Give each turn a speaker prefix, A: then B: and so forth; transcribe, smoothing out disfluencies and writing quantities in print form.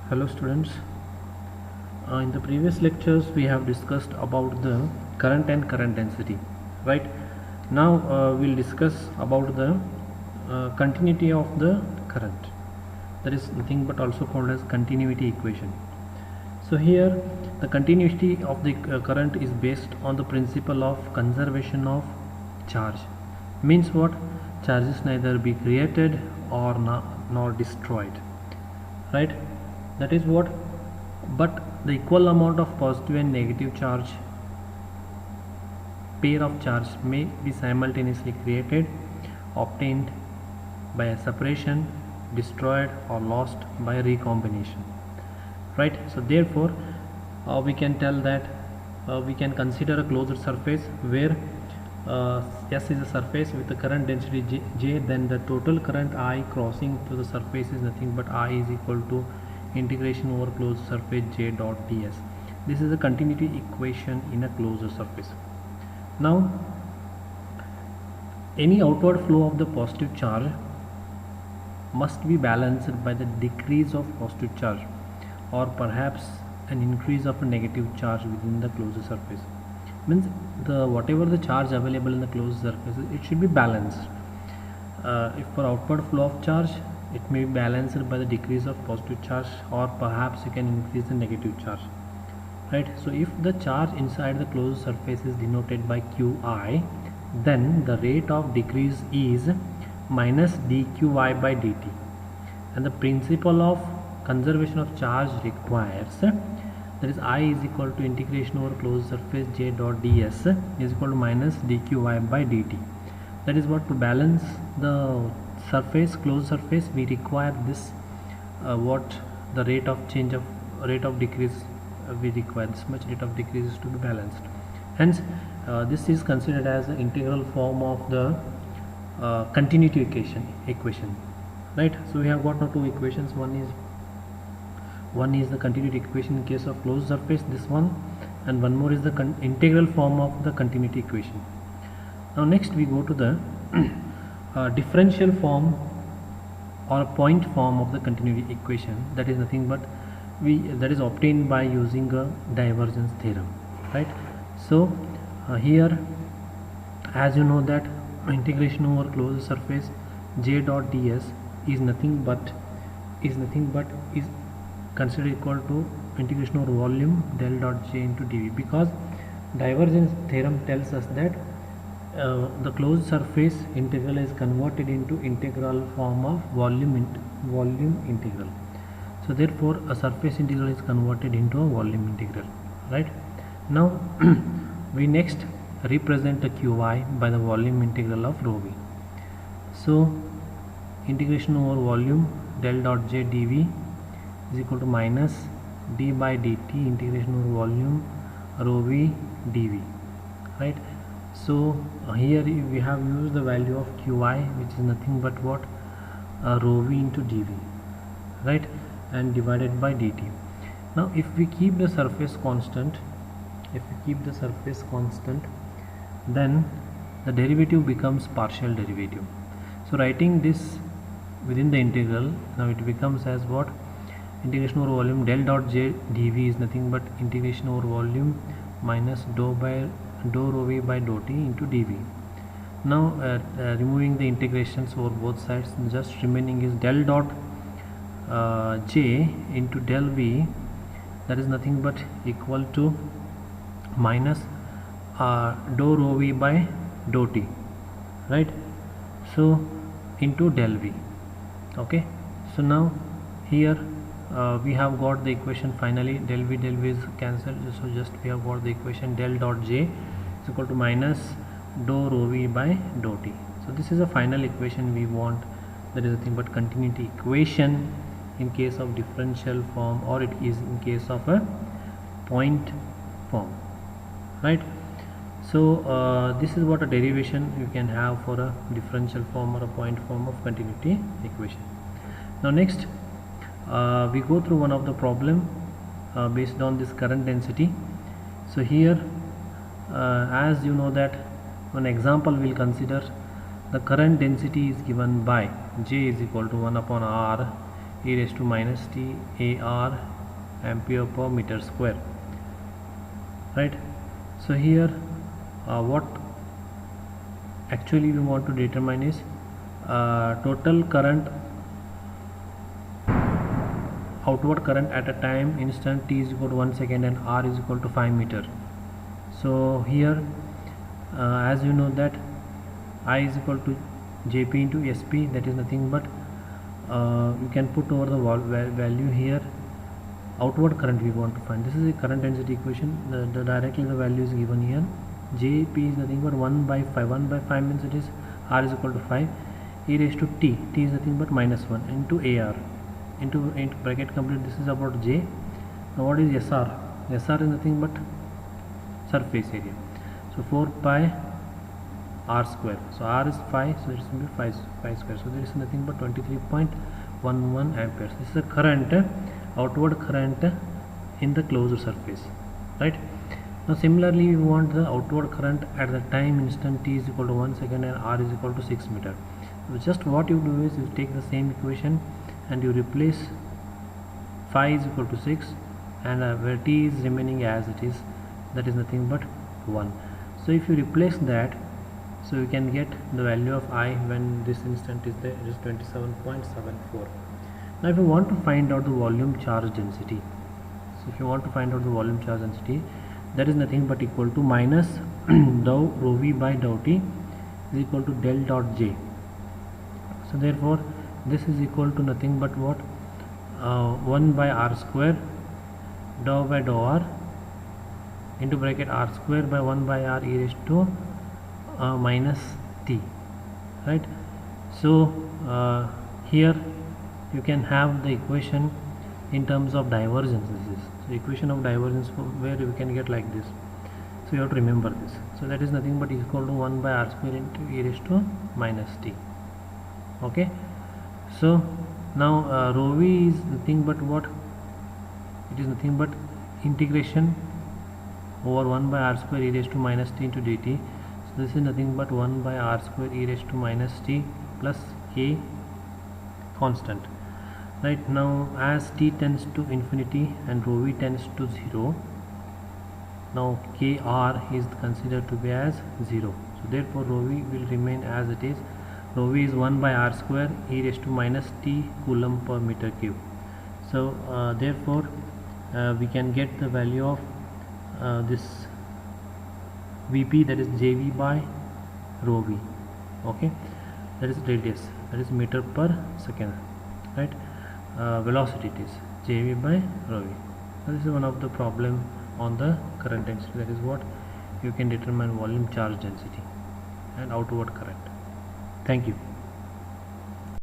A: Hello students. In the previous lectures we have discussed about the current and current density, right? Now we'll discuss about the continuity of the current. That is nothing but also called as continuity equation. So here the continuity of the current is based on the principle of conservation of charge. Means what? Charges neither be created or nor destroyed, right? That is what. But the equal amount of positive and negative charge, pair of charge, may be simultaneously created, obtained by a separation, destroyed or lost by recombination, right? So therefore we can tell that we can consider a closed surface where S is a surface with the current density J, then the total current I crossing to the surface is nothing but I is equal to integration over closed surface J dot ds. This is a continuity equation in a closed surface. Now any outward flow of the positive charge must be balanced by the decrease of positive charge or perhaps an increase of a negative charge within the closed surface. Means the whatever the charge available in the closed surface, it should be balanced. If for outward flow of charge, it may be balanced by the decrease of positive charge or perhaps you can increase the negative charge, right? So if the charge inside the closed surface is denoted by Qi, then the rate of decrease is minus dQi by dt, and the principle of conservation of charge requires that is I is equal to integration over closed surface J dot ds is equal to minus dQi by dt. That is what, to balance the surface, closed surface, we require this what the rate of change of rate of decrease, we require this much rate of decrease to be balanced. Hence this is considered as the integral form of the continuity equation, right? So we have got now two equations. One is the continuity equation in case of closed surface, this one, and one more is the integral form of the continuity equation. Now next we go to the differential form or point form of the continuity equation. That is nothing but that is obtained by using a divergence theorem, right? So here, as you know that integration over closed surface J dot ds is nothing but is considered equal to integration over volume del dot J into dV, because divergence theorem tells us that the closed surface integral is converted into integral form of volume integral. So therefore a surface integral is converted into a volume integral, right? Now we next represent the Qi by the volume integral of rho v. So integration over volume del dot J dV is equal to minus d by dt integration over volume rho v dV, right? So here we have used the value of Qi, which is nothing but what, rho v into dV, right, and divided by dt. Now if we keep the surface constant, then the derivative becomes partial derivative. So writing this within the integral, now it becomes as what, integration over volume del dot J dV is nothing but integration over volume minus dou rho v by dou t into dV. Now removing the integrations over both sides, just remaining is del dot J into del V, that is nothing but equal to minus dou rho v by dou t, right? So into del V. Okay, so now here we have got the equation. Finally del V is cancelled, so just we have got the equation del dot J is equal to minus dou rho v by dou t. So this is a final equation we want, that is nothing but continuity equation in case of differential form, or it is in case of a point form, right? So this is what a derivation you can have for a differential form or a point form of continuity equation. Now next we go through one of the problem based on this current density. So here as you know that one example will consider the current density is given by J is equal to 1 upon R e raised to minus t AR ampere per meter square, right? So here what actually we want to determine is total current, outward current at a time instant t is equal to 1 second and r is equal to 5 meter. So here as you know that I is equal to Jp into Sp, that is nothing but you can put over the value here. Outward current we want to find. This is a current density equation. The directly the value is given here. Jp is nothing but 1 by 5. 1 by 5 means it is r is equal to 5. E raised to t is nothing but minus 1 into AR into bracket complete. This is about J. Now what is SR? SR is nothing but surface area. So 4 pi r square. So r is 5, so it will be 5 square. So there is nothing but 23.11 amperes. This is the current, outward current in the closed surface, right? Now similarly we want the outward current at the time instant t is equal to 1 second and r is equal to 6 meter. So just what you do is you take the same equation and you replace phi is equal to 6 and where t is remaining as it is, that is nothing but 1. So if you replace that, so you can get the value of I when this instant is there, it is 27.74. Now if you want to find out the volume charge density, so if you want to find out the volume charge density, that is nothing but equal to minus dou rho v by dou t is equal to del dot j. So therefore this is equal to nothing but what, 1 by r square dou by dou r into bracket r square by 1 by r e raised to minus t, right? So here you can have the equation in terms of divergence. This is so equation of divergence where you can get like this. So you have to remember this. So that is nothing but equal to 1 by r square into e raised to minus t. Okay. So now rho v is nothing but what? It is nothing but integration over 1 by r square e raised to minus t into dt. So this is nothing but 1 by r square e raised to minus t plus k constant. Right now as t tends to infinity and rho v tends to 0, now kr is considered to be as 0. So therefore rho v will remain as it is. Rho v is 1 by r square e raised to minus t coulomb per meter cube. So therefore we can get the value of this Vp, that is Jv by rho v. Okay, that is radius, that is meter per second, right? Velocity it is Jv by rho v. So this is one of the problem on the current density. That is what you can determine volume charge density and outward current. Thank you.